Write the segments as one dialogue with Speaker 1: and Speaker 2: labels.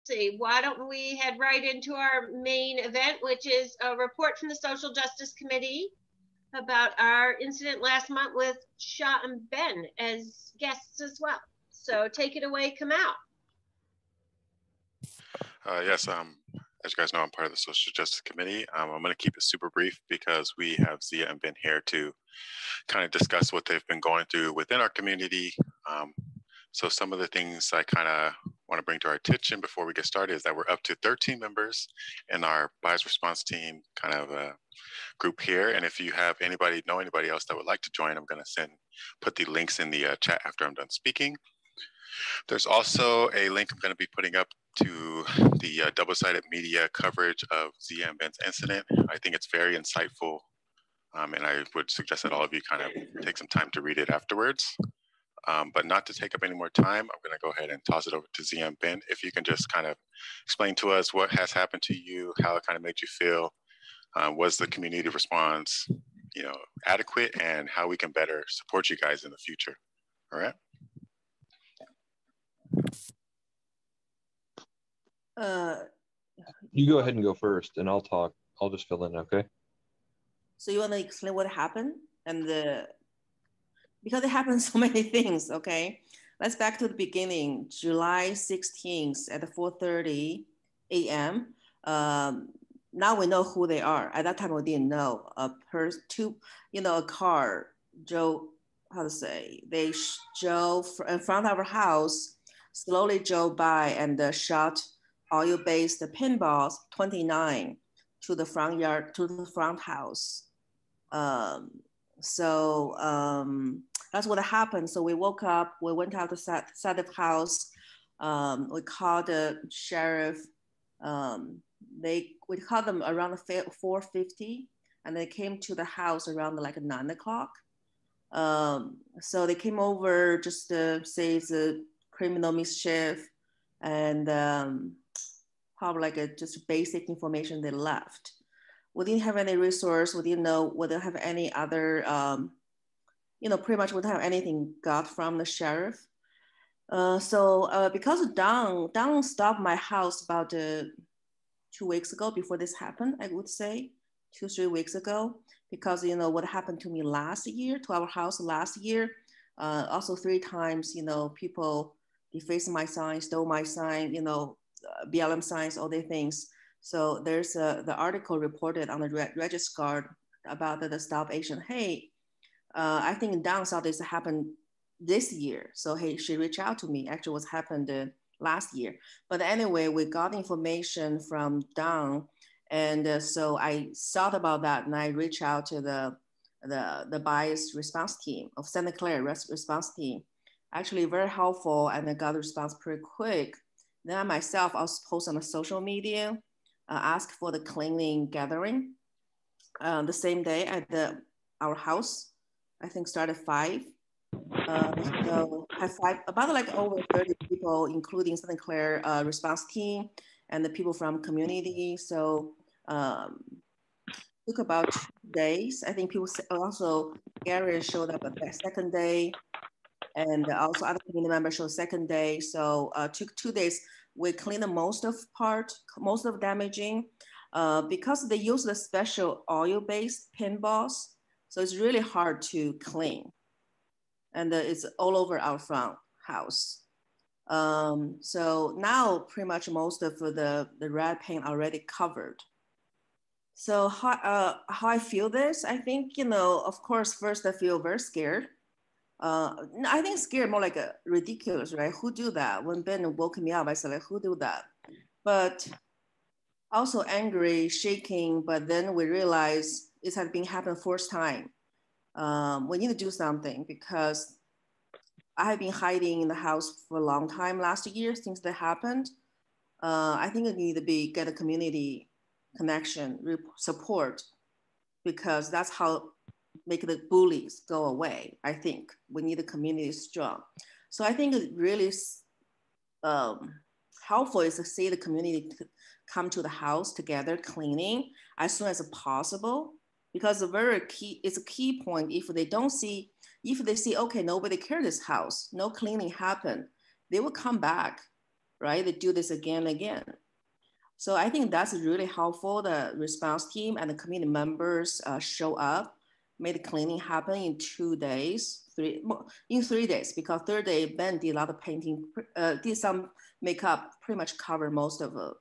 Speaker 1: see, why don't we head right into our main event, which is a report from the Social Justice Committee about our incident last month with Xia and Ben as guests as well. So take it away, Kamau.
Speaker 2: Yes, as you guys know, I'm part of the Social Justice Committee. I'm going to keep it super brief because we have Xia and Ben here to kind of discuss what they've been going through within our community. So some of the things I kind of want to bring to our attention before we get started is that we're up to 13 members in our bias response team kind of group here. And if you have anybody else that would like to join, I'm going to put the links in the chat after I'm done speaking. There's also a link I'm going to be putting up to the double-sided media coverage of Xia and Ben's incident. I think it's very insightful, and I would suggest that all of you kind of take some time to read it afterwards. But not to take up any more time, I'm going to go ahead and toss it over to Xia and Ben. If you can just kind of explain to us what has happened to you, how it kind of made you feel, was the community response, adequate, and how we can better support you guys in the future. All right.
Speaker 3: You go ahead and go first, and I'll talk. I'll just fill in, okay?
Speaker 4: So you want to explain what happened and because it happened so many things, okay? Let's back to the beginning. July 16th at 4:30 a.m. Now we know who they are. At that time, we didn't know. A car drove. They drove in front of our house, slowly drove by and shot oil-based pinballs 29 to the front yard, to the front house. That's what happened. So we woke up, we went out to side of house. We called the sheriff. We called them around 4:50, and they came to the house around like 9 o'clock. So they came over just to say it's a criminal mischief, and probably like just basic information they left. We didn't have any resource. We didn't know. We didn't have any other, pretty much we didn't have anything got from the sheriff. Because Don stopped my house about 2 weeks ago before this happened, I would say 2-3 weeks ago, because what happened to me last year, to our house last year, also 3 times, people defaced my sign, stole my sign, BLM signs, all the things. So there's the article reported on the Register about the Stop Asian Hate. I think Dawn saw this happen this year. So hey, she reached out to me, actually what happened last year. But anyway, we got information from Dawn. And so I thought about that and I reached out to the bias response team of Santa Clara response team. Actually very helpful, and I got a response pretty quick. Then I myself also post on the social media, ask for the cleaning gathering the same day at our house. I think started 5. So have 5, about like over 30 people, including Santa Clara response team and the people from community. So took about 2 days. I think people also, Gary showed up at the second day, and also other community members showed second day. So took 2 days. We cleaned most of damaging because they use the special oil-based pinballs. So it's really hard to clean. And it's all over our front house. So now pretty much most of the red paint already covered. So how I feel this, I think, of course, first I feel very scared. I think scared more like ridiculous, right? Who do that? When Ben woke me up, I said, like, who do that? But also angry, shaking, but then we realized it had been happened first time. We need to do something because I have been hiding in the house for a long time last year since that happened. I think I need to get a community connection, support, because that's how make the bullies go away. I think we need a community strong. So I think it really helpful is to see the community come to the house together, cleaning as soon as possible, because it's a key point. If they see, okay, nobody cared this house, no cleaning happened, they will come back right? They do this again and again. So I think that's really helpful. The response team and the community members show up, made the cleaning happen in 2 days, in 3 days, because third day, Ben did a lot of painting, did some makeup, pretty much covered most of the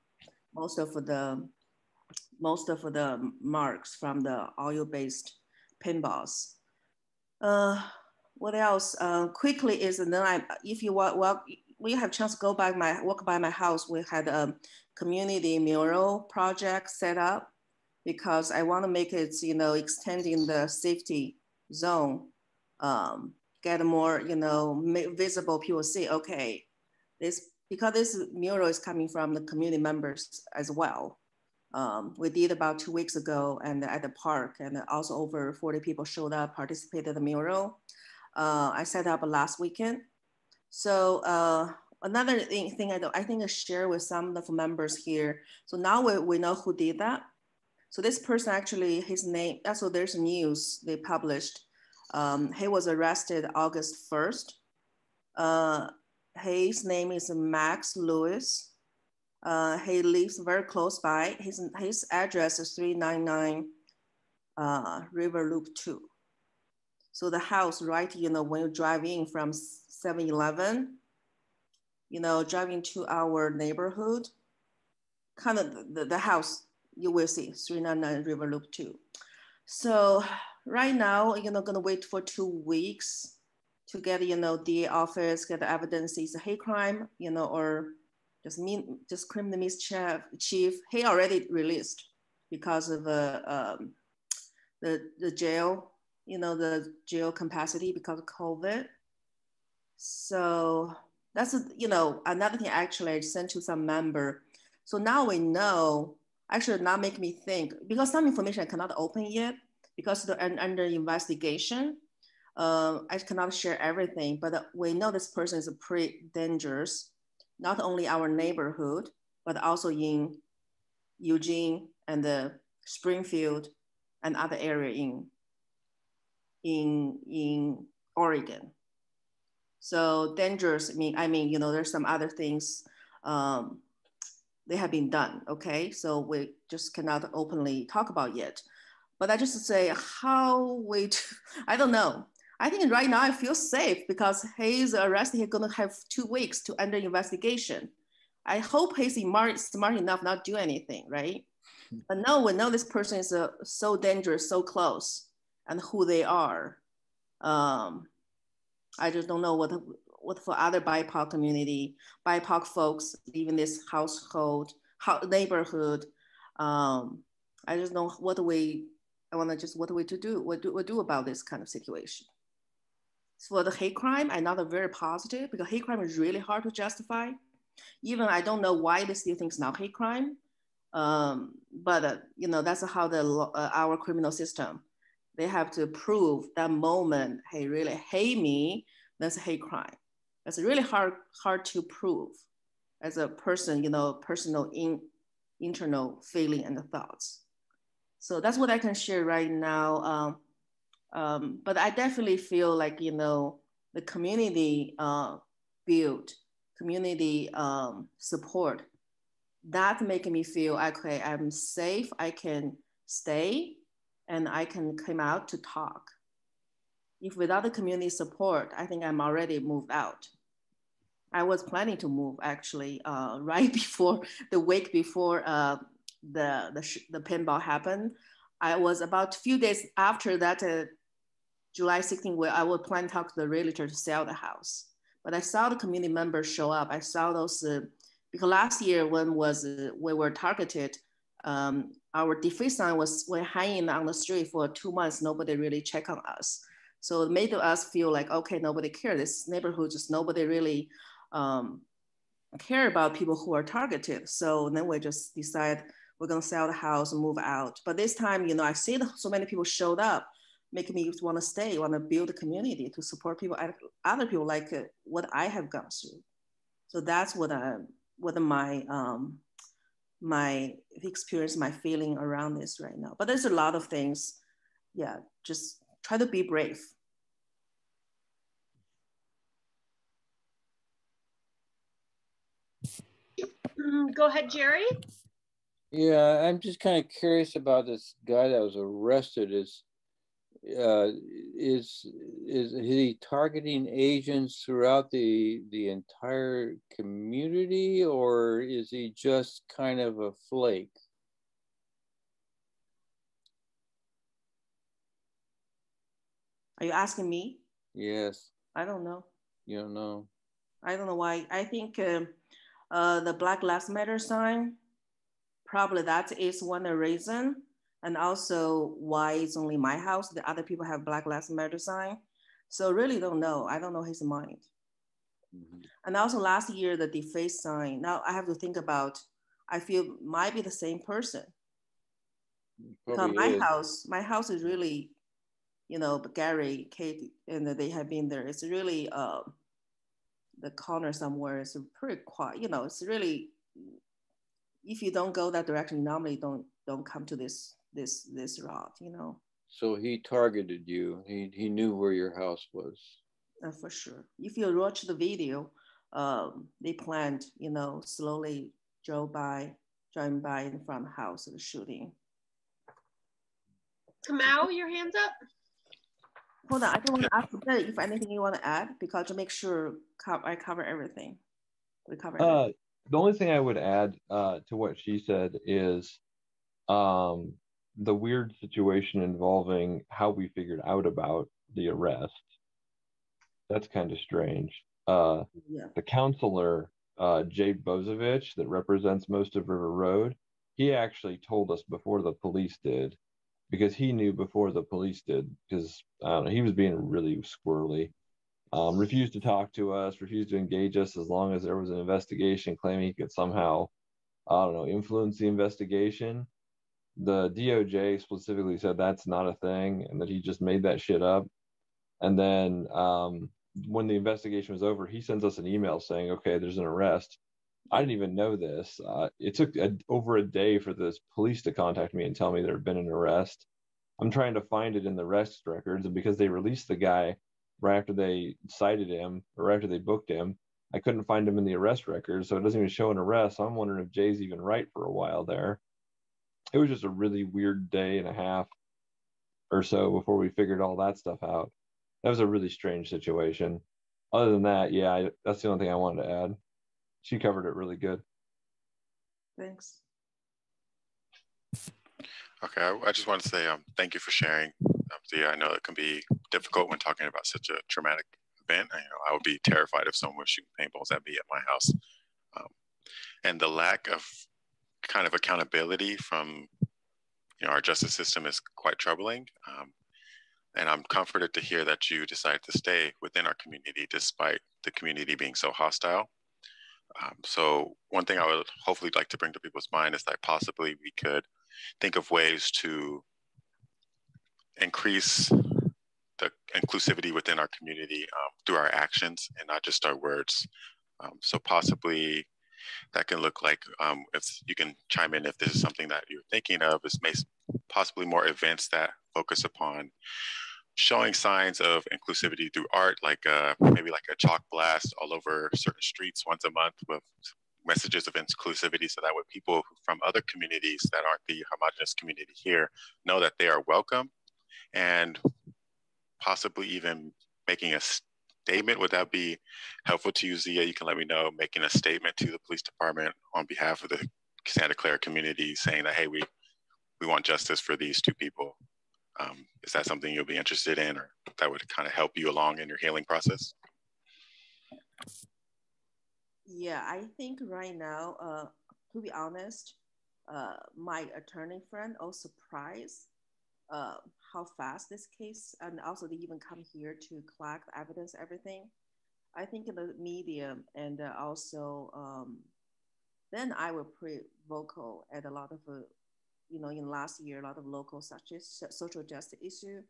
Speaker 4: marks from the oil-based pinballs. What else? Quickly is, and then if you want, well, we have a chance to walk by my house. We had a community mural project set up because I want to make it, extending the safety zone, get more, visible. People see, okay, because this mural is coming from the community members as well. We did about 2 weeks ago and at the park, and also over 40 people showed up, participated in the mural. I set up last weekend. So another thing I think I share with some of the members here. So now we know who did that. So this person actually, his name, so there's news they published. He was arrested August 1st. His name is Max Lewis. He lives very close by. His address is 399 River Loop 2. So the house, right, when you drive in from 7-Eleven, driving to our neighborhood, kind of the house, you will see 399 River Loop 2. So right now, gonna wait for 2 weeks to get, DA office, get the evidence is a hate crime, or just criminal mischief. He already released because of the jail, the jail capacity because of COVID. So that's, another thing actually I sent to some member. So now we know, actually not make me think, because some information I cannot open yet because they're under investigation. I cannot share everything, but we know this person is pretty dangerous, not only our neighborhood, but also in Eugene and the Springfield and other area in Oregon. So dangerous, I mean, there's some other things they have been done, okay? So we just cannot openly talk about yet. But I just say I don't know. I think right now I feel safe because he's arrested, he's gonna have 2 weeks to under investigation. I hope he's smart enough not to do anything, right? But no, we know this person is so dangerous, so close, and who they are. I just don't know what for other BIPOC community, BIPOC folks live in this neighborhood. I just know what do we do about this kind of situation. For the hate crime, I'm not very positive because hate crime is really hard to justify. Even I don't know why they still think it's not hate crime. But that's how our criminal system, they have to prove that moment, hey, really hate me, that's a hate crime. That's really hard to prove as a person, personal internal feeling and the thoughts. So that's what I can share right now. But I definitely feel like, the community build, community support, that making me feel, okay, I'm safe, I can stay, and I can come out to talk. If without the community support, I think I'm already moved out. I was planning to move actually right before, the week before the pinball happened. I was about a few days after that, July 16th, where I would plan to talk to the realtor to sell the house. But I saw the community members show up. I saw those, because last year when we were targeted, our defense sign were hanging on the street for 2 months. Nobody really checked on us. So it made us feel like, okay, nobody cares. This neighborhood, just nobody really care about people who are targeted. So then we just decide we're gonna sell the house and move out. But this time, I see that so many people showed up, making me want to stay, want to build a community to support people, other people like what I have gone through. So that's what my experience, my feeling around this right now. But there's a lot of things. Yeah, just try to be brave.
Speaker 1: Go ahead, Jerry.
Speaker 5: Yeah, I'm just kind of curious about this guy that was arrested. Is he targeting Asians throughout the entire community, or is he just kind of a flake?
Speaker 4: Are you asking me?
Speaker 5: Yes.
Speaker 4: I don't know.
Speaker 5: You don't know.
Speaker 4: I don't know why. I think the Black Lives Matter sign, probably that is one reason. And also why it's only my house. The other people have Black Lives Matter sign. So really don't know. I don't know his mind. Mm-hmm. And also last year, the deface sign. Now I have to think about, I feel might be the same person. Because my house is really, you know, Gary, Kate, and they have been there. It's really the corner somewhere is pretty quiet. You know, it's really, if you don't go that direction, you normally don't come to this route, you know.
Speaker 5: So he targeted you. He knew where your house was.
Speaker 4: For sure. If you watch the video, they planned, you know, slowly driving by in front of the house of the shooting.
Speaker 1: Kamau, your hands up.
Speaker 4: Hold on, I don't want to ask Ben if anything you want to add, because to make sure I cover everything. We cover everything.
Speaker 3: The only thing I would add to what she said is the weird situation involving how we figured out about the arrest. That's kind of strange. The counselor, Jade Bozovich, that represents most of River Road, he actually told us before the police did, because he knew before the police did, because I don't know, he was being really squirrely. Refused to talk to us, refused to engage us as long as there was an investigation, claiming he could somehow, I don't know, influence the investigation. The DOJ specifically said that's not a thing and that he just made that shit up. And then when the investigation was over, he sends us an email saying, okay, there's an arrest. I didn't even know this. It took over a day for the police to contact me and tell me there had been an arrest. I'm trying to find it in the arrest records, and because they released the guy right after they cited him or after they booked him, I couldn't find him in the arrest records, so it doesn't even show an arrest. So I'm wondering if Jay's even right for a while there. It was just a really weird day and a half or so before we figured all that stuff out. That was a really strange situation. Other than that, yeah, that's the only thing I wanted to add. She covered it really good.
Speaker 4: Thanks.
Speaker 2: Okay, I just want to say thank you for sharing. Zia, I know it can be difficult when talking about such a traumatic event. I would be terrified if someone was shooting paintballs at me at my house. And the lack of kind of accountability from our justice system is quite troubling. And I'm comforted to hear that you decided to stay within our community despite the community being so hostile. So one thing I would hopefully like to bring to people's mind is that possibly we could think of ways to increase the inclusivity within our community through our actions and not just our words. So possibly that can look like, if you can chime in if this is something that you're thinking of, is possibly more events that focus upon showing signs of inclusivity through art, like maybe like a chalk blast all over certain streets once a month with messages of inclusivity, so that way people from other communities that aren't the homogenous community here know that they are welcome, and possibly even making a statement. Would that be helpful to you, Zia? You can let me know, making a statement to the police department on behalf of the Santa Clara community saying that, hey, we want justice for these two people. Is that something you'll be interested in, or that would kind of help you along in your healing process?
Speaker 4: Yeah, I think right now, to be honest, my attorney friend was surprised how fast this case, and also they even come here to collect evidence, everything. I think in the media and also then I was pretty vocal at a lot of in last year, a lot of local such as social justice issue.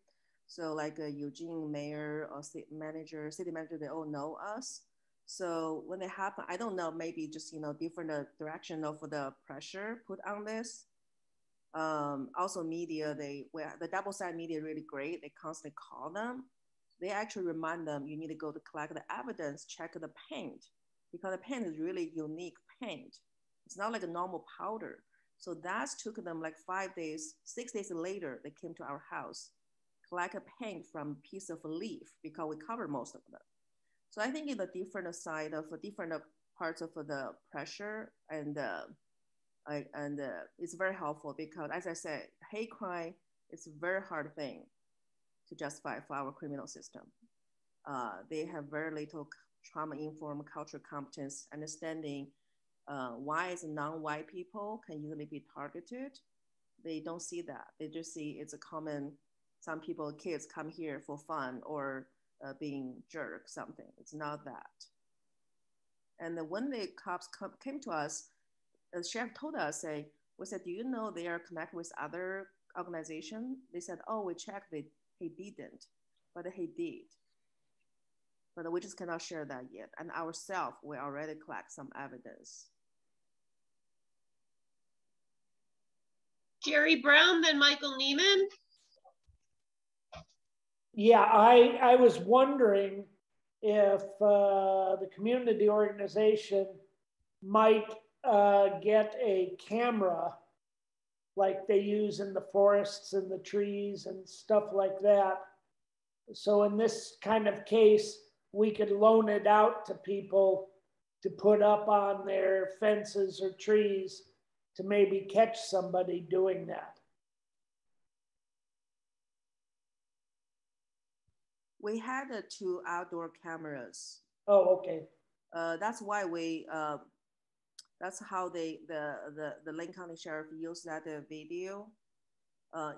Speaker 4: So like Eugene mayor or city manager, they all know us. So when it happened, I don't know, maybe just, different direction of the pressure put on this. Also media, the double side media really great. They constantly call them. They actually remind them, you need to go to collect the evidence, check the paint, because the paint is really unique paint. It's not like a normal powder. So that took them like 5 days, 6 days later, they came to our house, collect a paint from a piece of a leaf because we cover most of them. So I think in the different side of different parts of the pressure and it's very helpful because as I said, hate crime is a very hard thing to justify for our criminal system. They have very little trauma-informed cultural competence, understanding why is non-white people can easily be targeted. They don't see that. They just see it's a common, some people, kids come here for fun or being jerk something. It's not that. And when the cops came to us, the sheriff told us, we said, do you know they are connected with other organizations? They said, oh, we checked, he didn't, but he did. But we just cannot share that yet. And ourselves, we already collect some evidence.
Speaker 1: Jerry Brown, then Michael Neiman.
Speaker 6: Yeah, I was wondering if the community organization might get a camera like they use in the forests and the trees and stuff like that. So in this kind of case, we could loan it out to people to put up on their fences or trees to maybe catch somebody doing that.
Speaker 4: We had 2 outdoor cameras.
Speaker 6: Oh, okay.
Speaker 4: That's why that's how the Lane County Sheriff used that video.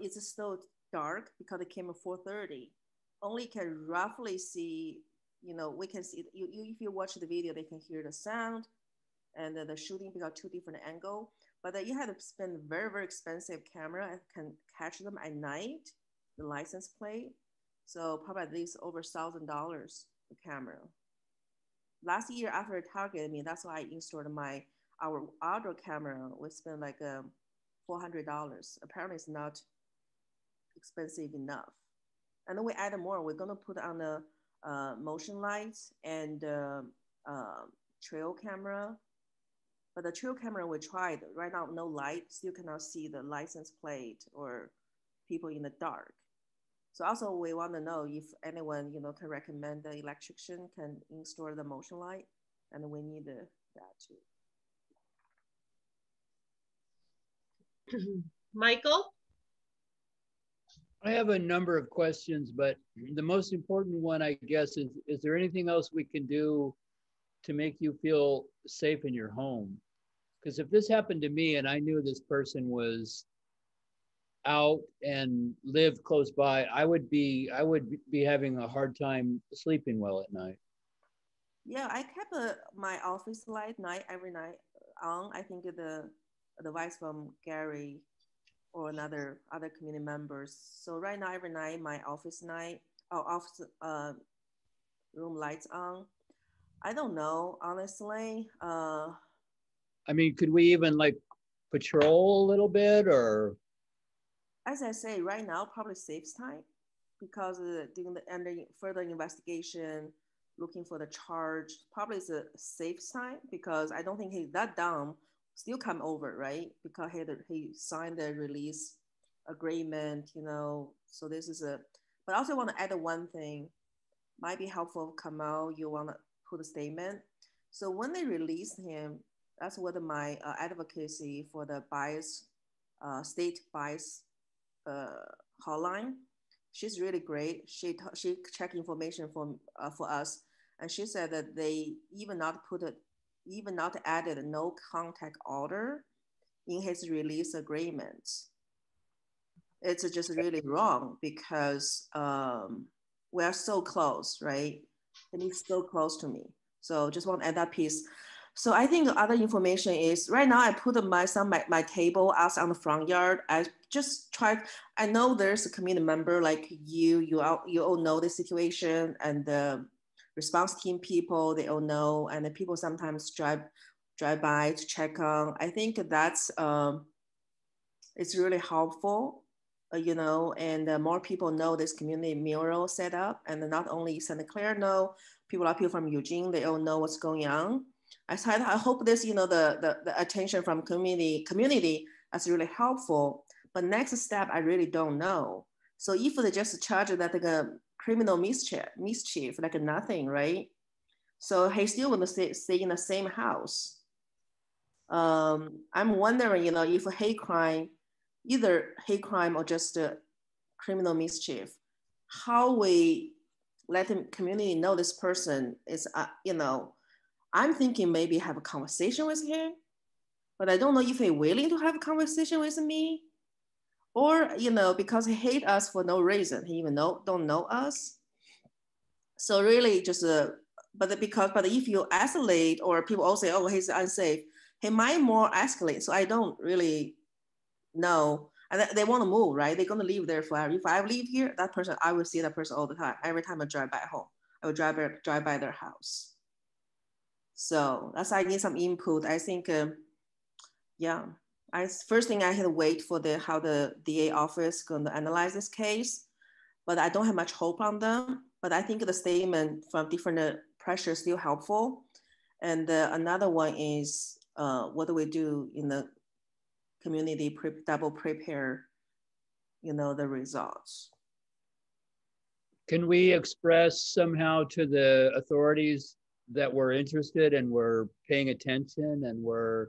Speaker 4: It's still dark because it came at 4:30. Only can roughly see, we can see, if you watch the video, they can hear the sound and the shooting because 2 different angles. But you had to spend very, very expensive camera and can catch them at night, the license plate. So probably at least over $1,000 a camera. Last year after it targeted me, that's why I installed our outdoor camera. We spent like $400. Apparently it's not expensive enough. And then we added more. We're gonna put on the motion lights and trail camera. But the trail camera we tried, right now no light, still cannot see the license plate or people in the dark. So also we want to know if anyone, can recommend the electrician can install the motion light, and we need that
Speaker 1: too. Michael?
Speaker 5: I have a number of questions, but the most important one, I guess, is there anything else we can do to make you feel safe in your home? Because if this happened to me and I knew this person was out and lived close by, I would be having a hard time sleeping well at night.
Speaker 4: Yeah, I kept my office light every night on. I think the advice from Gary or other community members. So right now, every night, my office room lights on. I don't know, honestly.
Speaker 5: I mean, could we even like patrol a little bit, or?
Speaker 4: As I say, right now, probably saves time because doing the further investigation, looking for the charge, probably is a safe time because I don't think he's that dumb still come over, right? Because he signed the release agreement, so this is but I also want to add one thing, might be helpful, Kamal, you want to put a statement. So when they released him, that's what my advocacy for the state bias hotline. She's really great. She checked information for us, and she said that they even not added no contact order in his release agreement. It's just really wrong because we are so close, right? And he's so close to me. So just want to add that piece. So I think the other information is right now I put my table out on the front yard. I just tried. I know there's a community member like you all know the situation, and the response team people, they all know, and the people sometimes drive by to check on. I think that's it's really helpful, and more people know this community mural set up, and not only Santa Clara know, people from Eugene, they all know what's going on. I hope this, the attention from community is really helpful. But next step, I really don't know. So if they just charge that like a criminal mischief, like nothing, right? So he still want to stay in the same house. I'm wondering, if a hate crime, either hate crime or just criminal mischief, how we let the community know this person is, I'm thinking maybe have a conversation with him, but I don't know if he's willing to have a conversation with me, or, because he hate us for no reason, he even don't know us. So really just, but if you escalate, or people all say, oh, he's unsafe, he might more escalate. So I don't really know. And they want to move, right? They're going to live there forever. If I live here, that person, I will see that person all the time. Every time I drive back home, I will drive by their house. So that's, I need some input. I think, first thing I had to wait for how the DA office going to analyze this case, but I don't have much hope on them. But I think the statement from different pressure is still helpful. And another one is, what do we do in the community double prepare, the results.
Speaker 5: Can we express somehow to the authorities that we're interested and we're paying attention and we're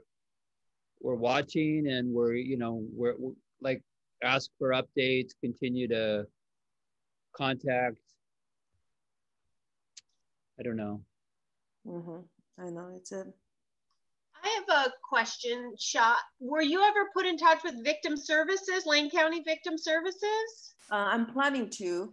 Speaker 5: watching and we're like ask for updates, continue to contact? I don't know.
Speaker 4: I know it's a.
Speaker 1: I have a question, Xia. Were you ever put in touch with Victim Services, Lane County Victim Services?
Speaker 4: I'm planning to.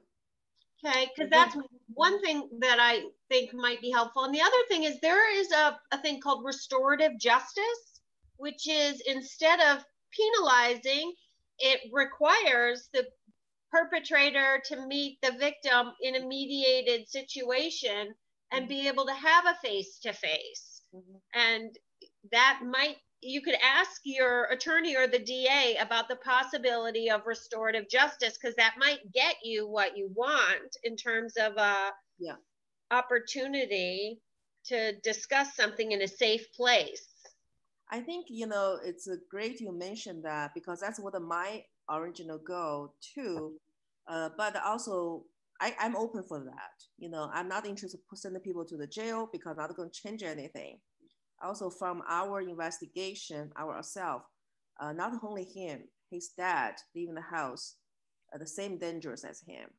Speaker 1: Okay, because that's one thing that I think might be helpful. And the other thing is there is a thing called Restorative Justice, which is instead of penalizing, it requires the perpetrator to meet the victim in a mediated situation and be able to have a face-to-face. And that you could ask your attorney or the DA about the possibility of restorative justice, because that might get you what you want in terms of a opportunity to discuss something in a safe place.
Speaker 4: I think, it's great you mentioned that, because that's what my original goal too. But also I'm open for that. I'm not interested in sending people to the jail because I'm not going to change anything. Also from our investigation, ourselves, not only him, his dad live in the house, the same dangerous as him.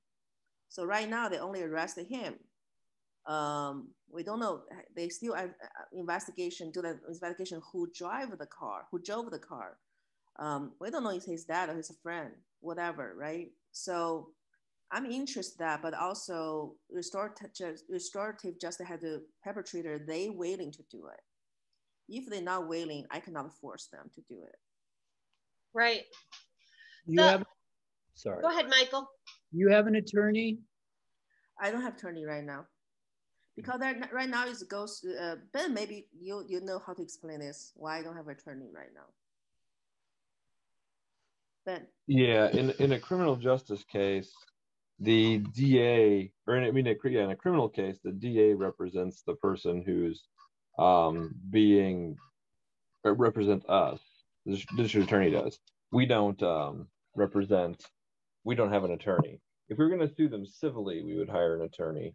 Speaker 4: So right now they only arrested him. We don't know, they still do the investigation who drove the car. We don't know if his dad or his friend, whatever, right? So I'm interested in that, but also restorative justice had the perpetrator, they willing to do it. If they're not willing, I cannot force them to do it.
Speaker 1: Right.
Speaker 5: Sorry.
Speaker 1: Go ahead, Michael.
Speaker 5: You have an attorney?
Speaker 4: I don't have attorney right now. Because right now it goes, Ben, maybe you know how to explain this, why I don't have an attorney right now. Ben.
Speaker 3: Yeah, in a criminal justice case, the DA, or in a criminal case, the DA represents the person who's represents us. The district attorney does. We don't we don't have an attorney. If we were going to sue them civilly, we would hire an attorney.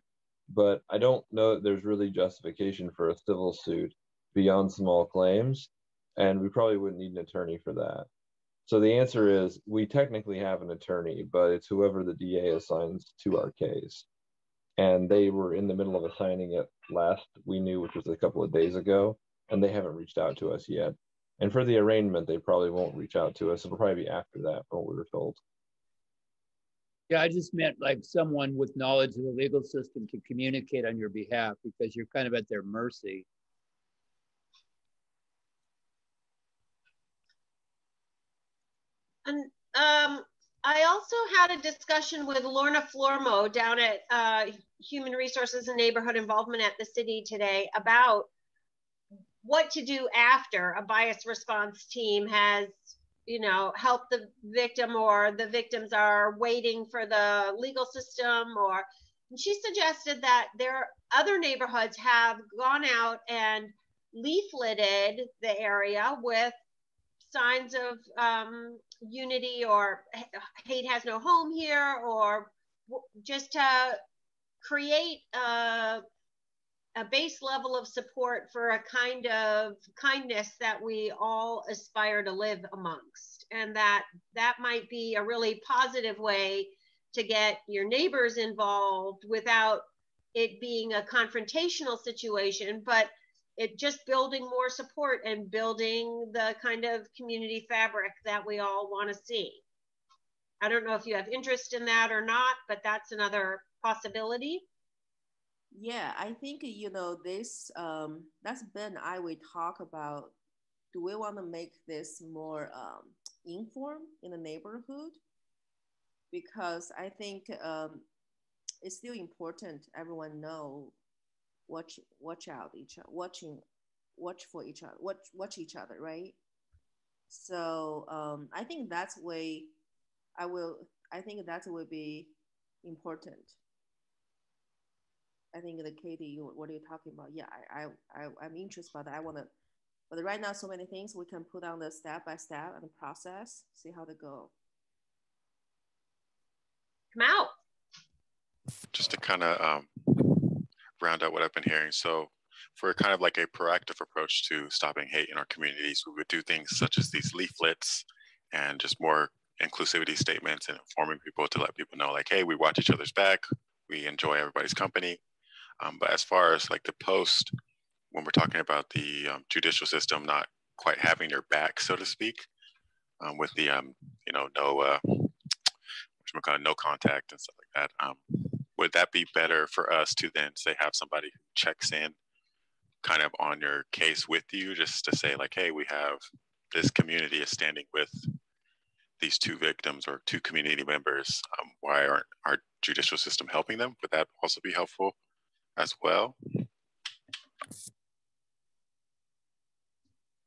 Speaker 3: But I don't know that there's really justification for a civil suit beyond small claims, and we probably wouldn't need an attorney for that. So the answer is we technically have an attorney, but it's whoever the DA assigns to our case. And they were in the middle of assigning it last we knew, which was a couple of days ago, and they haven't reached out to us yet. And for the arraignment, they probably won't reach out to us. It'll probably be after that, from what we were told.
Speaker 5: Yeah, I just meant like someone with knowledge of the legal system to communicate on your behalf, because you're kind of at their mercy.
Speaker 1: And I also had a discussion with Lorna Flormo down at Human Resources and Neighborhood Involvement at the city today about what to do after a bias response team has, helped the victim, or the victims are waiting for the legal system, and she suggested that other neighborhoods have gone out and leafleted the area with signs of unity, or hate has no home here, or just to create a base level of support for a kind of kindness that we all aspire to live amongst. And that might be a really positive way to get your neighbors involved without it being a confrontational situation, but it just building more support and building the kind of community fabric that we all want to see. I don't know if you have interest in that or not, but that's another possibility.
Speaker 4: Yeah, I think, this, that's Ben and I, we talk about, do we want to make this more informed in the neighborhood? Because I think it's still important everyone know watch for each other, watch each other, right? So I think that's way I think that will be important. I think that Katie, what are you talking about? Yeah, I'm interested about that. I want to, but right now, so many things we can put on the step by step and the process, see how they go.
Speaker 1: Come out.
Speaker 2: Just to kind of round out what I've been hearing. So for kind of like a proactive approach to stopping hate in our communities, we would do things such as these leaflets and just more inclusivity statements and informing people to let people know, like, hey, we watch each other's back, we enjoy everybody's company. But as far as like the post, when we're talking about the judicial system not quite having their back, so to speak, with the no contact and stuff like that, would that be better for us to then say have somebody who checks in kind of on your case with you, just to say like, hey, we have this community is standing with these two victims or two community members. Why aren't our judicial system helping them? Would that also be helpful as well?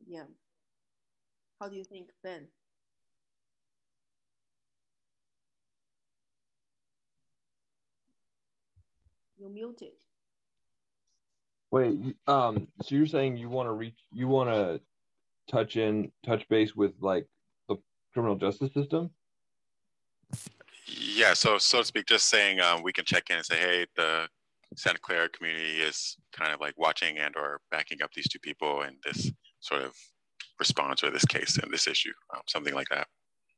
Speaker 4: Yeah. How do you think, Ben? You're muted.
Speaker 3: Wait, so you're saying you want to touch base with like the criminal justice system?
Speaker 2: Yeah, so to speak, just saying we can check in and say, hey, the Santa Clara community is kind of like watching and or backing up these two people in this sort of response or this case and this issue, something like that.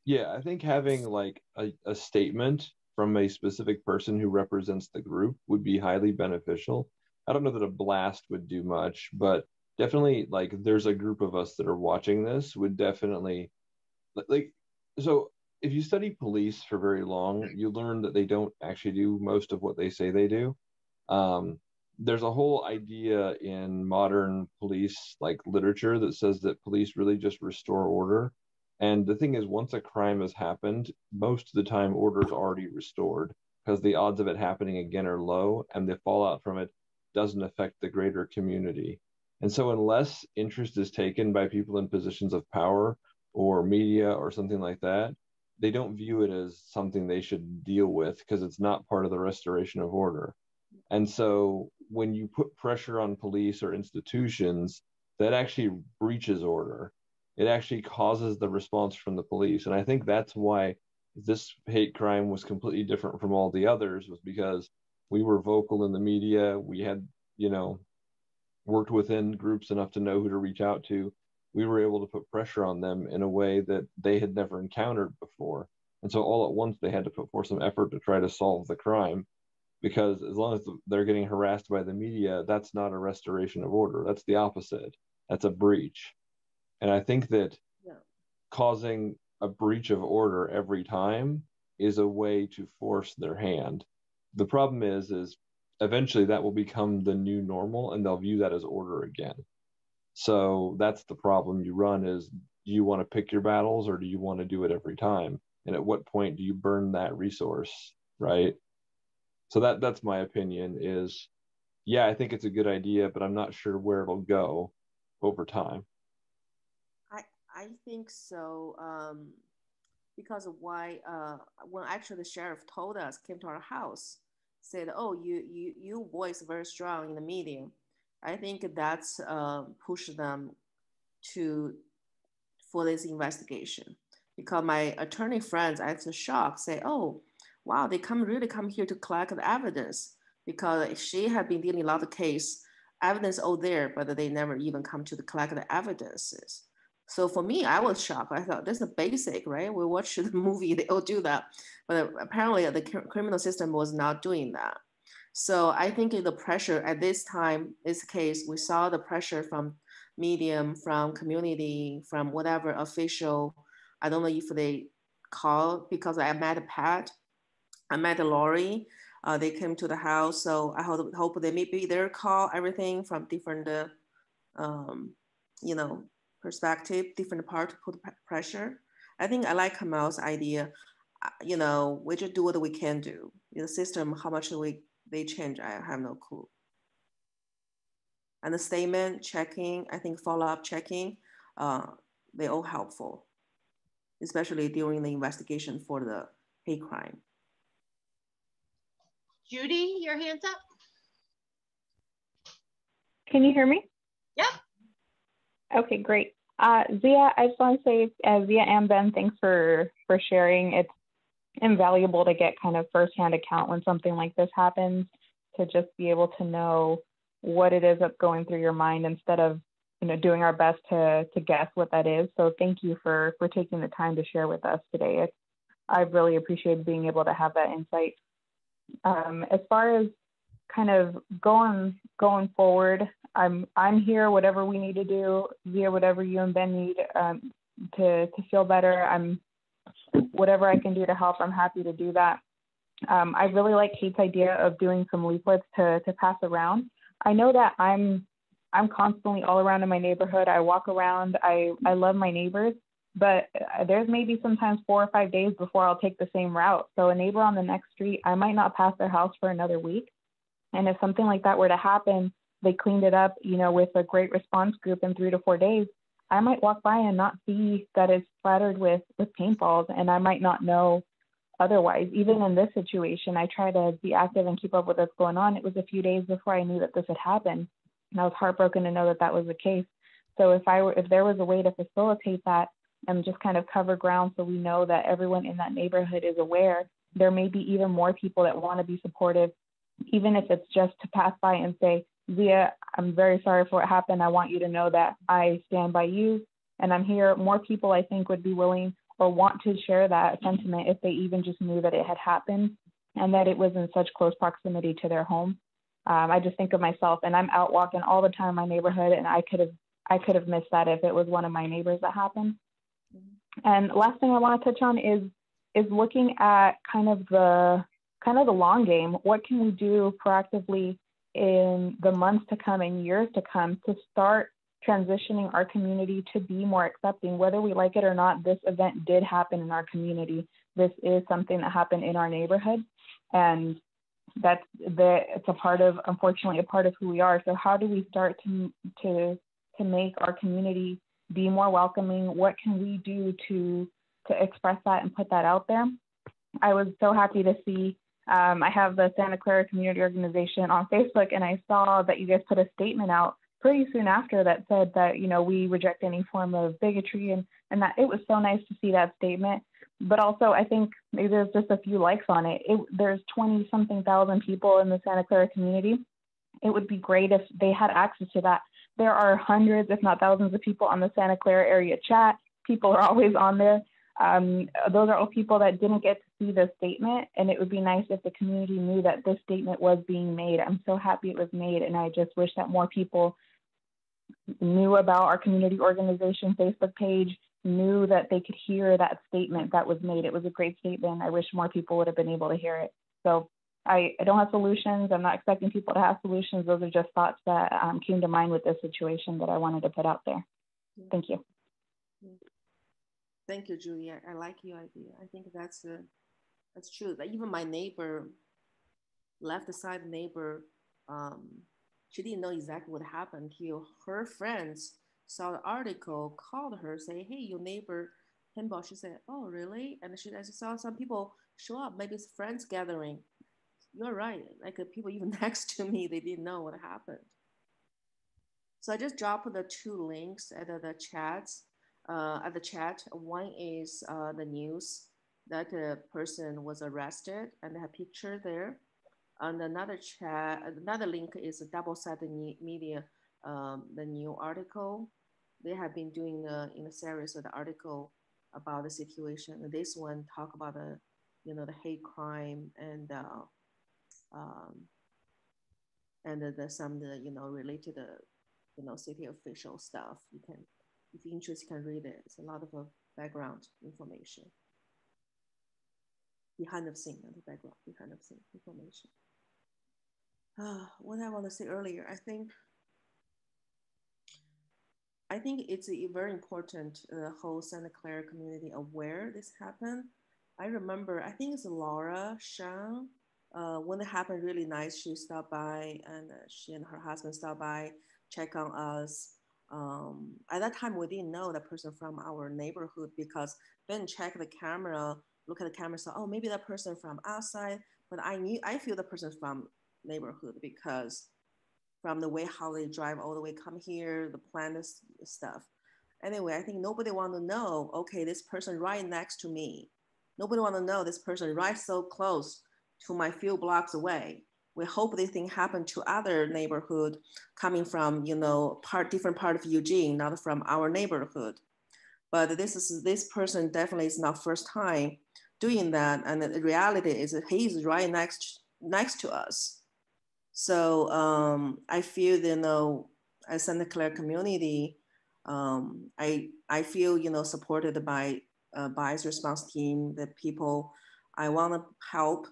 Speaker 3: Yeah, I think having like a statement from a specific person who represents the group would be highly beneficial. I don't know that a blast would do much, but definitely like there's a group of us that are watching this would definitely like, so if you study police for very long, you learn that they don't actually do most of what they say they do. There's a whole idea in modern police like literature that says that police really just restore order. And the thing is, once a crime has happened, most of the time order is already restored because the odds of it happening again are low, and the fallout from it doesn't affect the greater community. And so, unless interest is taken by people in positions of power or media or something like that, they don't view it as something they should deal with because it's not part of the restoration of order. And so when you put pressure on police or institutions, that actually breaches order. It actually causes the response from the police. And I think that's why this hate crime was completely different from all the others, was because we were vocal in the media. We had, worked within groups enough to know who to reach out to. We were able to put pressure on them in a way that they had never encountered before. And so all at once they had to put forth some effort to try to solve the crime, because as long as they're getting harassed by the media, that's not a restoration of order. That's the opposite. That's a breach. And I think that causing a breach of order every time is a way to force their hand. The problem is eventually that will become the new normal and they'll view that as order again. So that's the problem you run is, do you want to pick your battles or do you want to do it every time? And at what point do you burn that resource, right? So that's my opinion is, yeah, I think it's a good idea, but I'm not sure where it'll go over time.
Speaker 4: I think so, because of why when actually the sheriff told us, came to our house, said, oh, you voice very strong in the media. I think that's push them for this investigation, because my attorney friends actually shocked, say, oh, wow, they really come here to collect the evidence, because she had been dealing a lot of case, evidence all there, but they never even come to collect the evidences. So for me, I was shocked. I thought this is basic, right? We watch the movie, they all do that. But apparently the criminal system was not doing that. So I think the pressure at this time, this case, we saw the pressure from medium, from community, from whatever official. I don't know if they call, because I met Pat, I met Lori, they came to the house. So I hope they maybe they call everything from different, you know, perspective, different part to put pressure. I think I like Kamal's idea. You know, we just do what we can do. The system, how much they change, I have no clue. And the statement checking, I think follow-up checking, they're all helpful, especially during the investigation for the hate crime.
Speaker 1: Judy, your hand's up.
Speaker 7: Can you hear me?
Speaker 1: Yep.
Speaker 7: Okay, great. Xia, I just want to say, Xia and Ben, thanks for sharing. It's invaluable to get kind of firsthand account when something like this happens, to just be able to know what it is that's going through your mind instead of, you know, doing our best to guess what that is. So thank you for taking the time to share with us today. I've really appreciated being able to have that insight. As far as kind of going forward, I'm here, whatever we need to do, via whatever you and Ben need to feel better. Whatever I can do to help, I'm happy to do that. I really like Kate's idea of doing some leaflets to pass around. I know that I'm constantly all around in my neighborhood. I walk around. I love my neighbors, but there's maybe sometimes 4 or 5 days before I'll take the same route. So a neighbor on the next street, I might not pass their house for another week. And if something like that were to happen, they cleaned it up, you know, with a great response group in 3 to 4 days, I might walk by and not see that it's splattered with paintballs, and I might not know otherwise. Even in this situation, I try to be active and keep up with what's going on. It was a few days before I knew that this had happened, and I was heartbroken to know that that was the case. So if there was a way to facilitate that and just kind of cover ground so we know that everyone in that neighborhood is aware, there may be even more people that want to be supportive, even if it's just to pass by and say, Xia, I'm very sorry for what happened. I want you to know that I stand by you and I'm here. More people, I think, would be willing or want to share that sentiment if they even just knew that it had happened and that it was in such close proximity to their home. I just think of myself, and I'm out walking all the time in my neighborhood, and I could have missed that if it was one of my neighbors that happened. And last thing I want to touch on is looking at kind of the long game. What can we do proactively in the months to come and years to come to start transitioning our community to be more accepting? Whether we like it or not, this event did happen in our community. This is something that happened in our neighborhood, and it's unfortunately a part of who we are. So how do we start to make our community be more welcoming? What can we do to express that and put that out there? I was so happy to see, I have the Santa Clara Community Organization on Facebook, and I saw that you guys put a statement out pretty soon after that said that, you know, we reject any form of bigotry, and that it was so nice to see that statement. But also, I think maybe there's just a few likes on it. There's 20-something thousand people in the Santa Clara community. It would be great if they had access to that. There are hundreds, if not thousands, of people on the Santa Clara area chat. People are always on there. Those are all people that didn't get to see the statement, and it would be nice if the community knew that this statement was being made. I'm so happy it was made, and I just wish that more people knew about our community organization Facebook page, knew that they could hear that statement that was made. It was a great statement. I wish more people would have been able to hear it. So I don't have solutions. I'm not expecting people to have solutions. Those are just thoughts that came to mind with this situation that I wanted to put out there. Thank you.
Speaker 4: Thank you, Julia. I like your idea. I think that's true. Even my neighbor, left side neighbor, she didn't know exactly what happened till her friends saw the article, called her, say, hey, your neighbor pinball. She said, oh, really? And she saw some people show up, maybe it's friends gathering. You're right. Like people even next to me, they didn't know what happened. So I just dropped the 2 links at the chats, at the chat. One is the news that a person was arrested and they have picture there. And another link is a double-sided media, the new article. They have been doing in a series of the article about the situation. And this one talk about the, the hate crime and some related city official stuff. You can, if you're interested, you can read it. It's a lot of background information behind the scene, behind the scene information. What I want to say earlier, I think it's very important the whole Santa Clara community aware this happened. I remember, I think it's Laura Shang, when it happened, really nice. She stopped by and she and her husband stopped by, check on us. At that time, we didn't know the person from our neighborhood because Ben checked the camera, look at the camera, saw, oh, maybe that person from outside, but I feel the person from neighborhood because from the way how they drive all the way come here, the plan stuff. Anyway, I think nobody want to know, okay, this person right next to me. Nobody want to know this person right so close to my few blocks away. We hope this thing happened to other neighborhood coming from, different part of Eugene, not from our neighborhood. But this person definitely is not first time doing that. And the reality is that he's right next to us. So I feel, as Santa Clara community, I feel, supported by bias response team, the people I want to help,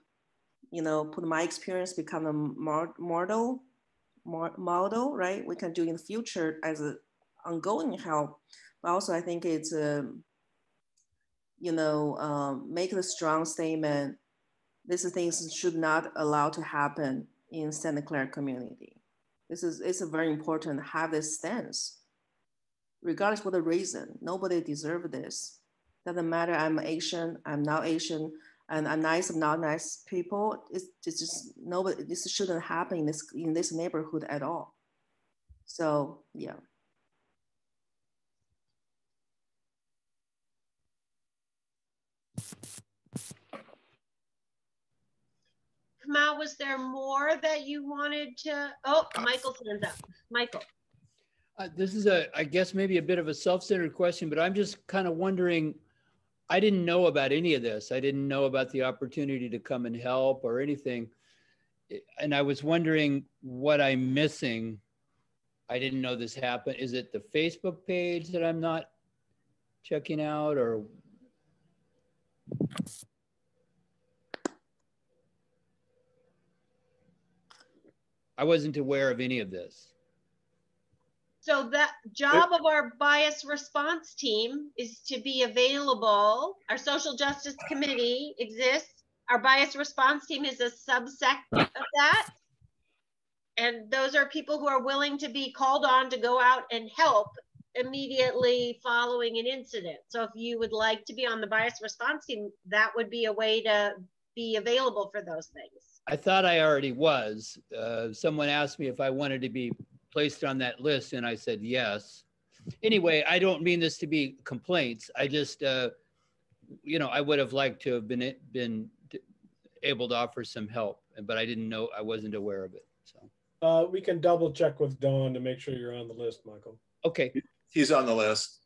Speaker 4: put my experience, become a model, right? We can do in the future as an ongoing help. But also I think it's, make a strong statement. These things should not allow to happen in Santa Clara community. It's a very important to have this stance, regardless of the reason. Nobody deserves this. Doesn't matter, I'm Asian, I'm not Asian, and I'm nice, I'm not nice people. It's just nobody, this shouldn't happen in this neighborhood at all. So yeah.
Speaker 1: Kamal, was there more that you wanted to? Oh, Michael's hands up. Michael.
Speaker 5: This is I guess maybe a bit of a self-centered question, but I'm just kind of wondering, I didn't know about any of this. I didn't know about the opportunity to come and help or anything. And I was wondering what I'm missing. I didn't know this happened. Is it the Facebook page that I'm not checking out, or? I wasn't aware of any of this.
Speaker 1: So that job of our bias response team is to be available. Our social justice committee exists. Our bias response team is a subsect of that. And those are people who are willing to be called on to go out and help immediately following an incident. So if you would like to be on the bias response team, that would be a way to be available for those things.
Speaker 5: I thought I already was. Someone asked me if I wanted to be placed on that list, and I said yes. Anyway, I don't mean this to be complaints. I just, I would have liked to have been able to offer some help, but I didn't know, I wasn't aware of it. So
Speaker 8: we can double check with Dawn to make sure you're on the list, Michael.
Speaker 5: Okay.
Speaker 9: He's on the list.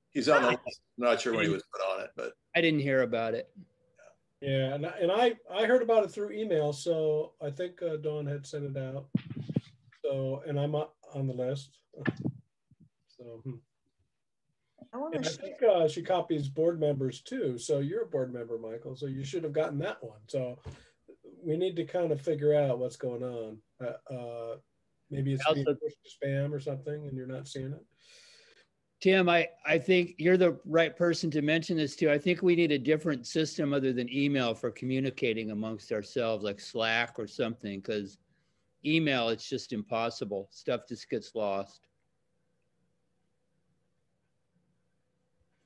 Speaker 9: He's on the list. I'm not sure when he was put on it, but
Speaker 5: I didn't hear about it.
Speaker 8: Yeah, and I heard about it through email, so I think Dawn had sent it out. So, and I'm on the list. So, I think she copies board members too. So you're a board member, Michael. So you should have gotten that one. So we need to kind of figure out what's going on. Maybe it's being pushed to spam or something, and you're not seeing it.
Speaker 5: Tim, I think you're the right person to mention this too. I think we need a different system other than email for communicating amongst ourselves, like Slack or something, because email, it's just impossible. Stuff just gets lost.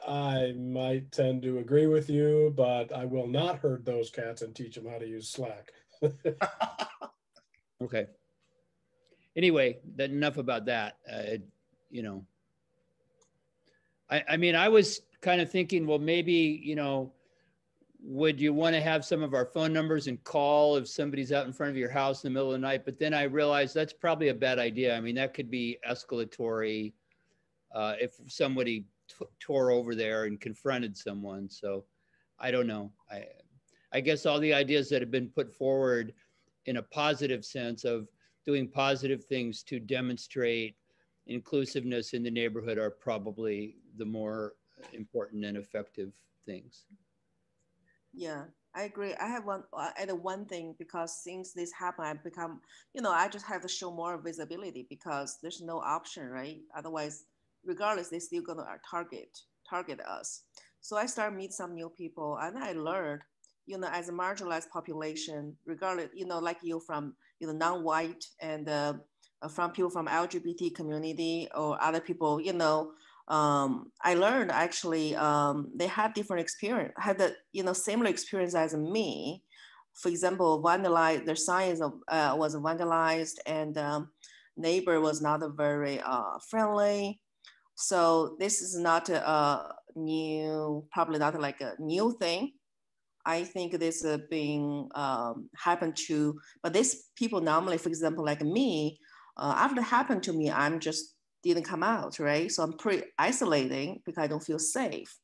Speaker 8: I might tend to agree with you, but I will not herd those cats and teach them how to use Slack.
Speaker 5: Okay. anyway, enough about that. You know, I mean, I was kind of thinking, well, maybe, you know, would you want to have some of our phone numbers and call if somebody's out in front of your house in the middle of the night? But then I realized that's probably a bad idea. I mean, that could be escalatory if somebody tore over there and confronted someone. So I don't know. I guess all the ideas that have been put forward in a positive sense of doing positive things to demonstrate inclusiveness in the neighborhood are probably the more important and effective things.
Speaker 4: Yeah, I agree. I have one thing, because since this happened, I've become, you know, I just have to show more visibility because there's no option, right? Otherwise, regardless, they're still gonna target us. So I started meet some new people, and I learned, you know, as a marginalized population, regardless, you know, like you from, you know, non-white and from people from LGBT community or other people, you know, I learned actually they had different experience, had the, you know, similar experience as me. For example, vandalized, their sign was vandalized, and neighbor was not very friendly. So this is not a new, probably not like a new thing. I think this being happened to, but these people normally, for example, like me, after it happened to me, I'm just didn't come out, right? So I'm pretty isolating because I don't feel safe.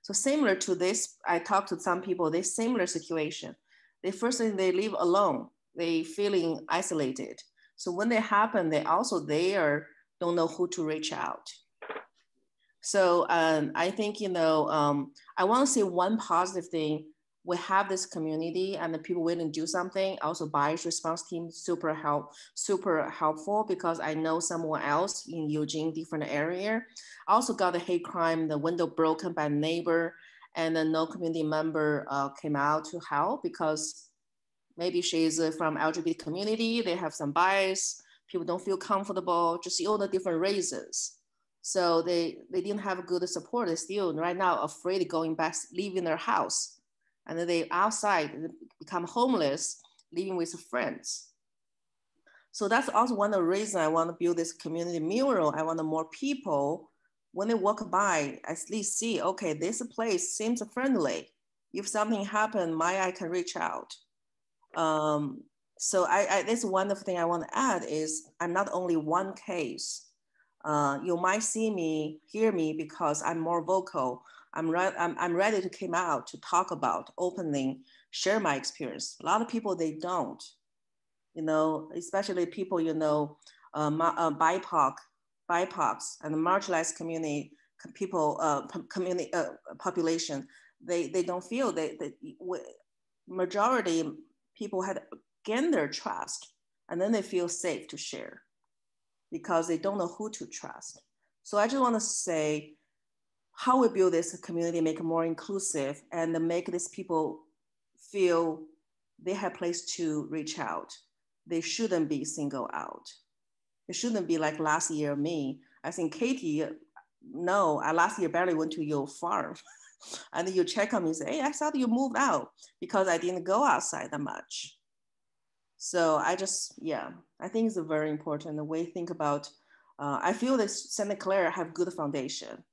Speaker 4: So similar to this, I talked to some people, they similar situation. They first thing, they live alone. They feeling isolated. So when they happen, they also don't know who to reach out. So I think, you know, I want to say one positive thing. We have this community and the people willing to do something. Also, bias response team super helpful, because I know someone else in Eugene, different area, also got a hate crime, the window broken by a neighbor, and then no community member came out to help because maybe she's from LGBT community. They have some bias. People don't feel comfortable, just all the different reasons. So they didn't have good support. They're still right now afraid of going back, leaving their house. And then they outside become homeless, living with friends. So that's also one of the reasons I want to build this community mural. I want more people, when they walk by, at least see, okay, this place seems friendly. If something happened, I can reach out. So this one of the thing I want to add is I'm not only one case. You might see me, hear me, because I'm more vocal. I'm ready to come out to talk about openly, share my experience. A lot of people, they don't, you know, especially people, you know, BIPOC and the marginalized community, people, population, they don't feel majority people had gained their trust, and then they feel safe to share because they don't know who to trust. So I just want to say how we build this community, make it more inclusive, and make these people feel they have a place to reach out. They shouldn't be singled out. It shouldn't be like last year me. I think Katie, no, I last year barely went to your farm. And then you check on me and say, hey, I thought you moved out because I didn't go outside that much. So I think it's very important the way you think about, I feel that Santa Clara have good foundation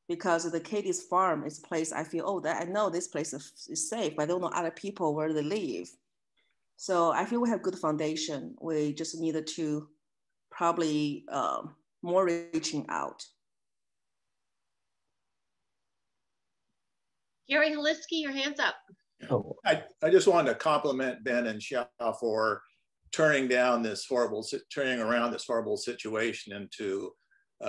Speaker 4: because the Katie's farm is a place I feel, that I know this place is safe, but I don't know other people where they live. So I feel we have good foundation. We just needed to probably more reaching out.
Speaker 1: Gary Haliski, your hand's up.
Speaker 9: Oh. I just wanted to compliment Ben and Xia for turning around this horrible situation into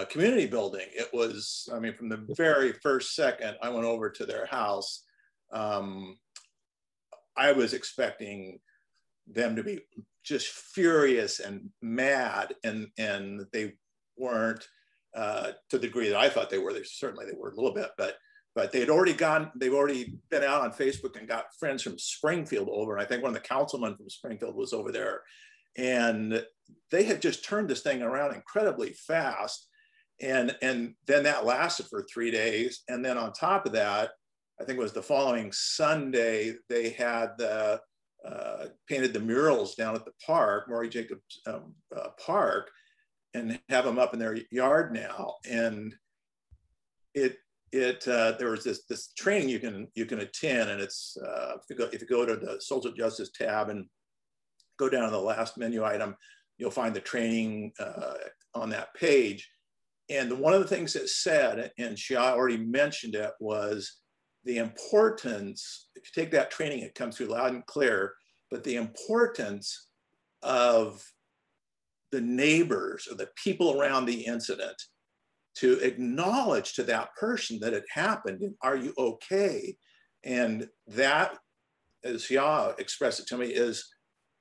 Speaker 9: community building. It was, I mean, from the very first second I went over to their house, I was expecting them to be just furious and mad, and they weren't to the degree that I thought they were. Certainly they were a little bit, but they've already been out on Facebook and got friends from Springfield over. And I think one of the councilmen from Springfield was over there, and they had just turned this thing around incredibly fast. And then that lasted for 3 days. And then on top of that, I think it was the following Sunday, they had the painted the murals down at the park, Maury Jacobs Park, and have them up in their yard now. And there was this training you can attend, and it's if you go to the Social Justice tab and go down to the last menu item, you'll find the training on that page. And one of the things it said, and Xia already mentioned it, was the importance, if you take that training, it comes through loud and clear, but the importance of the neighbors or the people around the incident to acknowledge to that person that it happened and are you okay? And that, as Xia expressed it to me, is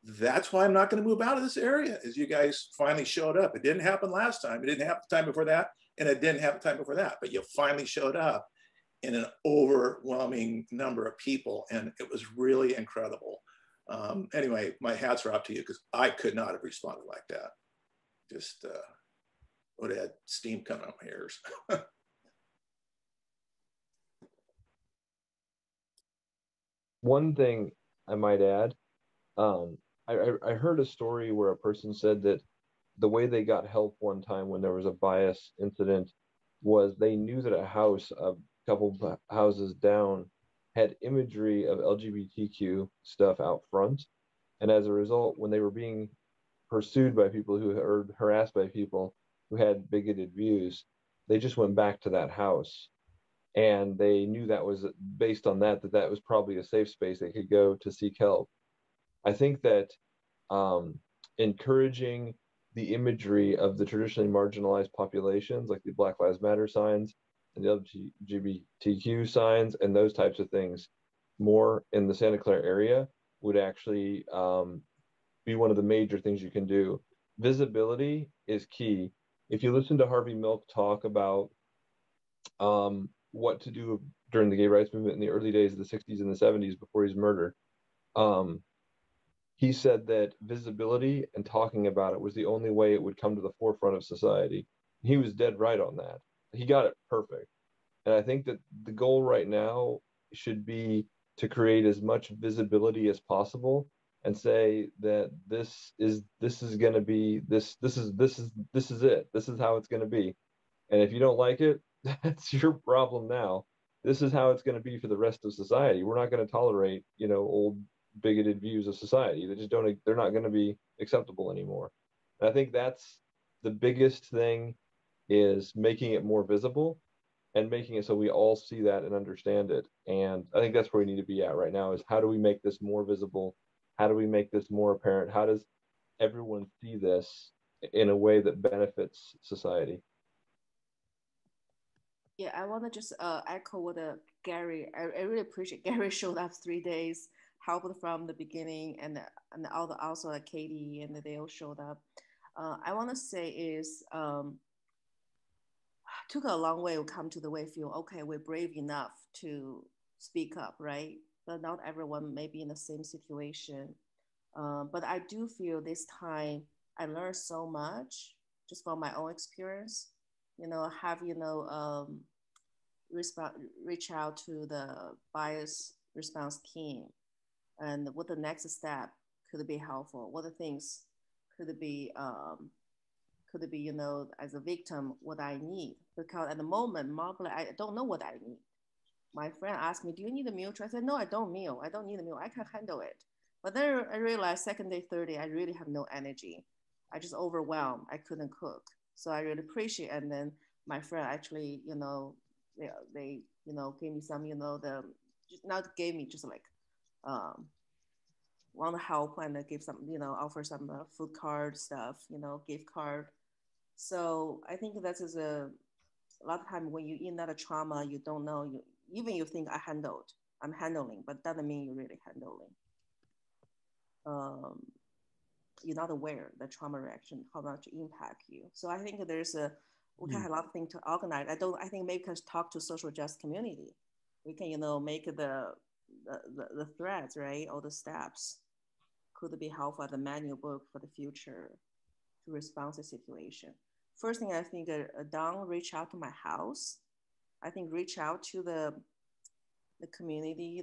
Speaker 9: that's why I'm not going to move out of this area, is you guys finally showed up. It didn't happen last time. It didn't happen the time before that. And it didn't happen the time before that, but you finally showed up in an overwhelming number of people. And it was really incredible. Anyway, my hats are off to you because I could not have responded like that. Just would have had steam coming out my ears.
Speaker 3: One thing I might add, I heard a story where a person said that the way they got help one time when there was a bias incident was they knew that a house a couple houses down had imagery of LGBTQ stuff out front. And as a result, when they were being pursued by people who or harassed by people who had bigoted views, they just went back to that house. And they knew that was based on that was probably a safe space they could go to seek help. I think that encouraging the imagery of the traditionally marginalized populations, like the Black Lives Matter signs and the LGBTQ signs and those types of things, more in the Santa Clara area would actually be one of the major things you can do. Visibility is key. If you listen to Harvey Milk talk about what to do during the gay rights movement in the early days of the 60s and the 70s before he's murdered, he said that visibility and talking about it was the only way it would come to the forefront of society. He was dead right on that. He got it perfect. And I think that the goal right now should be to create as much visibility as possible and say that this is going to be this is it. This is how it's going to be. And if you don't like it, that's your problem now. This is how it's going to be for the rest of society. We're not going to tolerate, old bigoted views of society. They're not going to be acceptable anymore. And I think that's the biggest thing, is making it more visible and making it so we all see that and understand it. And I think that's where we need to be at right now, is how do we make this more visible? How do we make this more apparent? How does everyone see this in a way that benefits society?
Speaker 4: Yeah, I want to just echo what Gary, I really appreciate Gary showed up 3 days, helped from the beginning, and also like Katie, and they all showed up. I want to say is, took a long way to come to the way feel, okay, we're brave enough to speak up, right? But not everyone may be in the same situation. But I do feel this time I learned so much just from my own experience, reach out to the bias response team and what the next step could be helpful, what the things could be, as a victim, what I need. Because at the moment, I don't know what I need. My friend asked me, do you need a meal? I said, no, I don't need a meal. I can handle it. But then I realized second day, third day, I really have no energy. I just overwhelmed. I couldn't cook. So I really appreciate it. And then my friend actually, they gave me some, not gave me, just like, want to help and give some, offer some food card stuff, gift card. So I think that is a lot of time when you're in that trauma, you don't know, you think I'm handling, but doesn't mean you're really handling. You're not aware the trauma reaction, how much impact you. So I think we can have a lot of things to organize. I think maybe we can talk to social justice community. We can, make the threads, right? All the steps could be helpful as a manual book for the future to respond to the situation. First thing, I think Don reach out to my house. I think reach out to the community,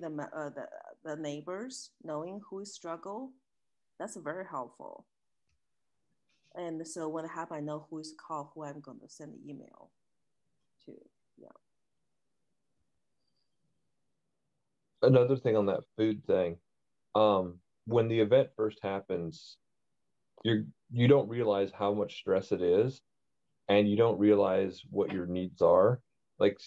Speaker 4: the neighbors, knowing who is struggle. That's very helpful. And so when it happens, I know who is called, who I'm going to send the email to. Yeah.
Speaker 3: Another thing on that food thing, when the event first happens, you don't realize how much stress it is, and you don't realize what your needs are. Like,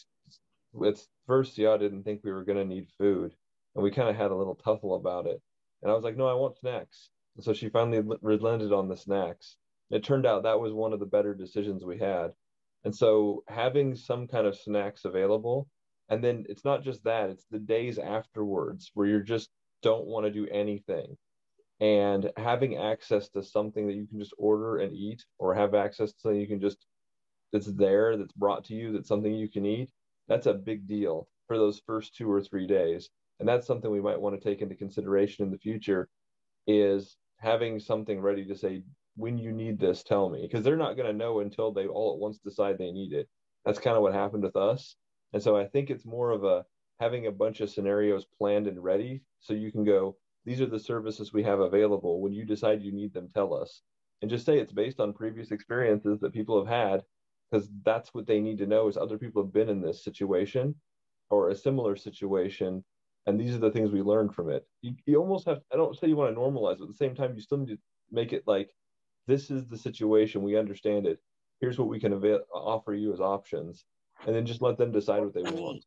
Speaker 3: at first, Xia didn't think we were going to need food, and we kind of had a little tussle about it. And I was like, no, I want snacks. And so she finally relented on the snacks. It turned out that was one of the better decisions we had. And so having some kind of snacks available, and then it's not just that, it's the days afterwards where you just don't want to do anything. And having access to something that you can just order and eat, or have access to something you can just, that's there, that's brought to you, that's something you can eat, that's a big deal for those first 2 or 3 days. And that's something we might want to take into consideration in the future, is having something ready to say, when you need this, tell me, because they're not going to know until they all at once decide they need it. That's kind of what happened with us. And so I think it's more of a having a bunch of scenarios planned and ready, so you can go, these are the services we have available. When you decide you need them, tell us. And just say it's based on previous experiences that people have had, because that's what they need to know, is other people have been in this situation or a similar situation, and these are the things we learned from it. You almost have, I don't say you want to normalize, but at the same time, you still need to make it like, this is the situation, we understand it, here's what we can offer you as options, and then just let them decide what they want.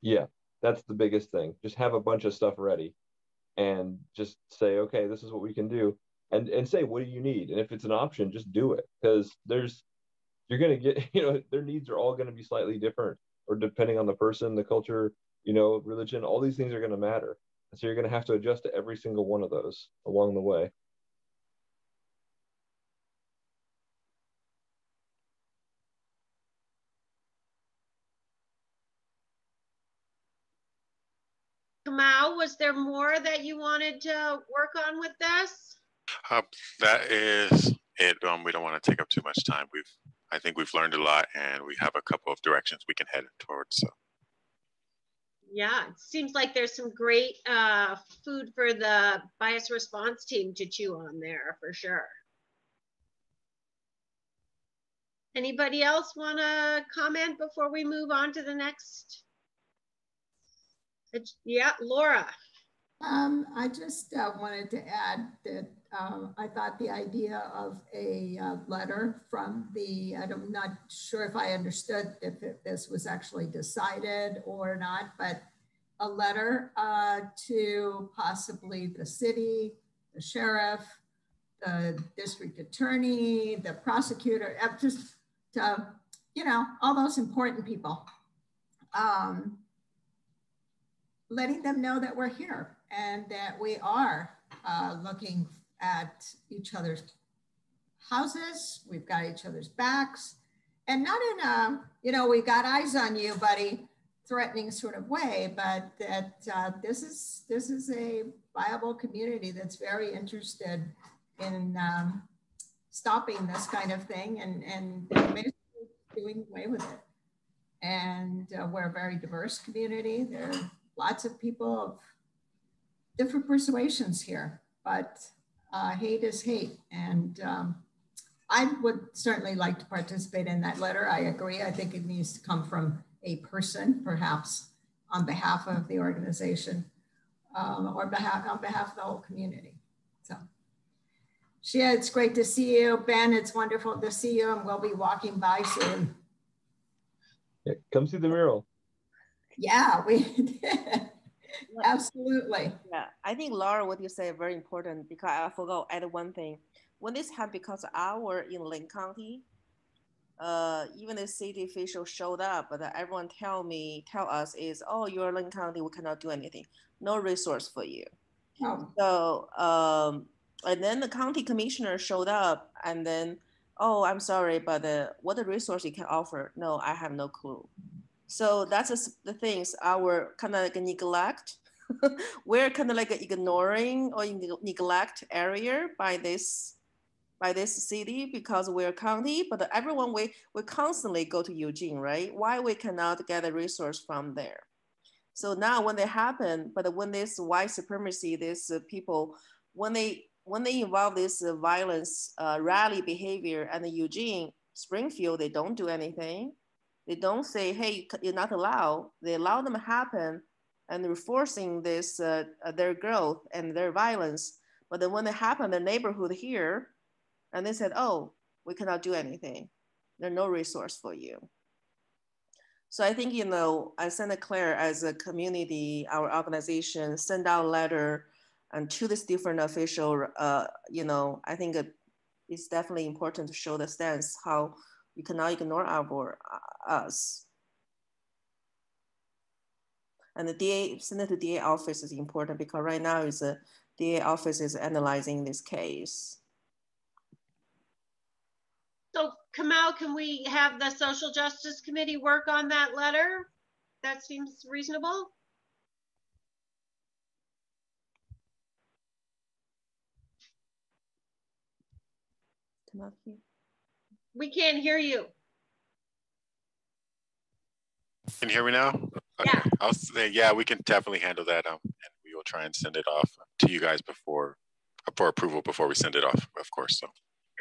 Speaker 3: Yeah, that's the biggest thing. Just have a bunch of stuff ready and just say, okay, this is what we can do, and say, what do you need? And if it's an option, just do it, because you're going to get, their needs are all going to be slightly different, or depending on the person, the culture, religion, all these things are going to matter. And so you're going to have to adjust to every single one of those along the way.
Speaker 1: Kamau, was there more that you wanted to work on with this?
Speaker 2: That is it. We don't want to take up too much time. I think we've learned a lot, and we have a couple of directions we can head towards. So.
Speaker 1: Yeah, it seems like there's some great food for the bias response team to chew on there, for sure. Anybody else want to comment before we move on to the next? Yeah, Laura.
Speaker 10: I just wanted to add that I thought the idea of a letter from I'm not sure if I understood if this was actually decided or not, but a letter to possibly the city, the sheriff, the district attorney, the prosecutor, just to, all those important people. Letting them know that we're here and that we are looking at each other's houses. We've got each other's backs, and not in a, we've got eyes on you, buddy, threatening sort of way, but that this is a viable community that's very interested in stopping this kind of thing and basically doing away with it. And we're a very diverse community. There are lots of people of different persuasions here, but hate is hate. And I would certainly like to participate in that letter. I agree. I think it needs to come from a person, perhaps on behalf of the organization or on behalf of the whole community. So, Xia, it's great to see you. Ben, it's wonderful to see you, and we'll be walking by soon.
Speaker 3: Yeah, come see the mural.
Speaker 10: Yeah, we did. Absolutely.
Speaker 4: Yeah, I think Laura, what you say is very important, because I forgot to add one thing. When this happened, because in Lane County, even the city official showed up, but everyone tell us is, oh, you're Lane County, we cannot do anything. No resource for you. Oh. So, and then the county commissioner showed up, and then, oh, I'm sorry, but what the resource you can offer? No, I have no clue. So that's the things, our kind of like a neglect. We're kind of like ignoring or neglect area by this city, because we're a county, but we constantly go to Eugene, right? Why we cannot get a resource from there? So now when they happen, but when this white supremacy, this people, when they involve this violence rally behavior and the Eugene, Springfield, they don't do anything. They don't say, hey, you're not allowed. They allow them to happen and they're forcing this, their growth and their violence. But then when they happen in the neighborhood here, and they said, oh, we cannot do anything. There's no resource for you. So I think, you know, I Santa Clara as a community, our organization, send out a letter and to this different official, you know, I think it's definitely important to show the stance how you cannot ignore us. And the DA, send it to DA office is important because right now is a DA office is analyzing this case.
Speaker 1: So Kamal, can we have the Social Justice Committee work on that letter? That seems reasonable.
Speaker 4: Cannot hear.
Speaker 1: We can't hear you.
Speaker 2: Can you hear me now? Okay.
Speaker 1: Yeah.
Speaker 2: I'll say, yeah, we can definitely handle that. And we will try and send it off to you guys for approval before we send it off, of course. So.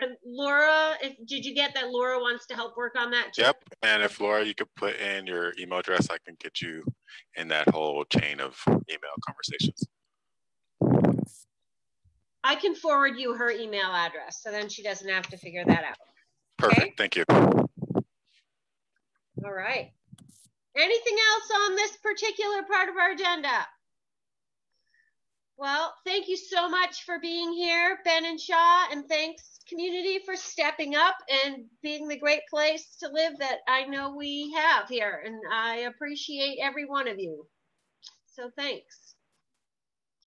Speaker 2: And
Speaker 1: Laura, did you get that Laura wants to help work on that too?
Speaker 2: Yep. And if Laura, you could put in your email address, I can get you in that whole chain of email conversations.
Speaker 1: I can forward you her email address, so then she doesn't have to figure that out.
Speaker 2: Perfect.
Speaker 1: Okay?
Speaker 2: Thank you.
Speaker 1: All right. Anything else on this particular part of our agenda? Well, thank you so much for being here, Ben and Xia, and thanks community for stepping up and being the great place to live that I know we have here, and I appreciate every one of you. So thanks.